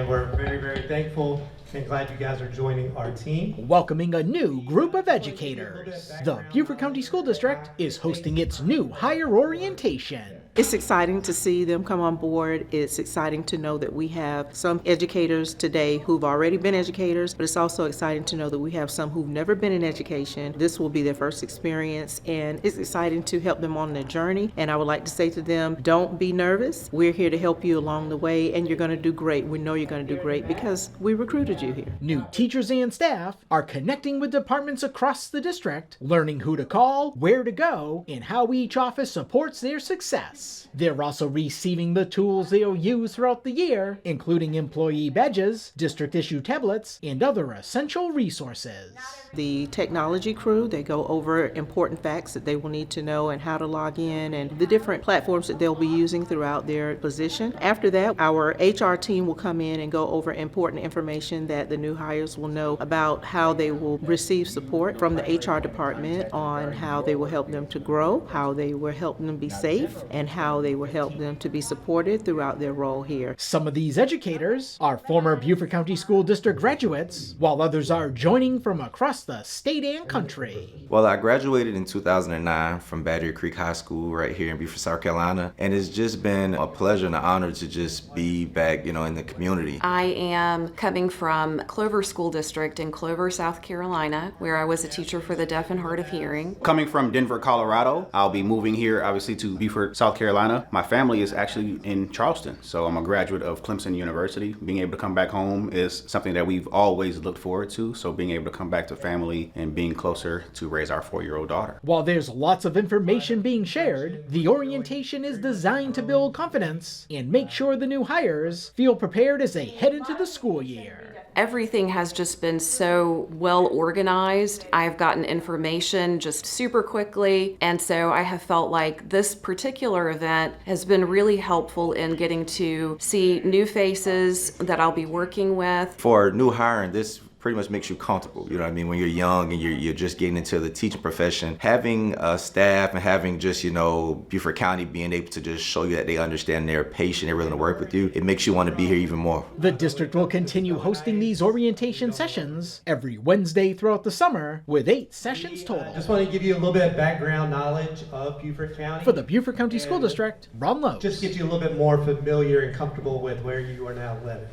and we're very, very thankful and glad you guys are joining our team. Welcoming a new group of educators, the Beaufort County School District is hosting its new hire orientation. It's exciting to see them come on board. It's exciting to know that we have some educators today who've already been educators, but it's also exciting to know that we have some who've never been in education. This will be their first experience, and it's exciting to help them on their journey. And I would like to say to them, don't be nervous. We're here to help you along the way, and you're going to do great. We know you're going to do great because we recruited you here. New teachers and staff are connecting with departments across the district, learning who to call, where to go, and how each office supports their success. They're also receiving the tools they'll use throughout the year, including employee badges, district-issued tablets, and other essential resources. The technology crew, they go over important facts that they will need to know and how to log in and the different platforms that they'll be using throughout their position. After that, our HR team will come in and go over important information that the new hires will know about how they will receive support from the HR department on how they will help them to grow, how they will help them be safe, and how they will help them to be supported throughout their role here. Some of these educators are former Beaufort County School District graduates, while others are joining from across the state and country. Well, I graduated in 2009 from Battery Creek High School right here in Beaufort, South Carolina, and it's just been a pleasure and an honor to just be back, in the community. I am coming from Clover School District in Clover, South Carolina, where I was a teacher for the deaf and hard of hearing. Coming from Denver, Colorado, I'll be moving here, obviously, to Beaufort, South Carolina. My family is actually in Charleston, so I'm a graduate of Clemson University. Being able to come back home is something that we've always looked forward to, so being able to come back to family and being closer to raise our 4-year-old daughter. While there's lots of information being shared, the orientation is designed to build confidence and make sure the new hires feel prepared as they head into the school year. Everything has just been so well organized. I've gotten information just super quickly, and so I have felt like this particular event has been really helpful in getting to see new faces that I'll be working with. For new hiring, this pretty much makes you comfortable, when you're young and you're just getting into the teaching profession. Having staff and having just, Beaufort County being able to just show you that they understand, they're patient, they're willing to work with you, it makes you want to be here even more. The district will continue hosting these orientation sessions every Wednesday throughout the summer with 8 sessions total. Just want to give you a little bit of background knowledge of Beaufort County. For the Beaufort County School District, Ron Lowe. Just get you a little bit more familiar and comfortable with where you are now living.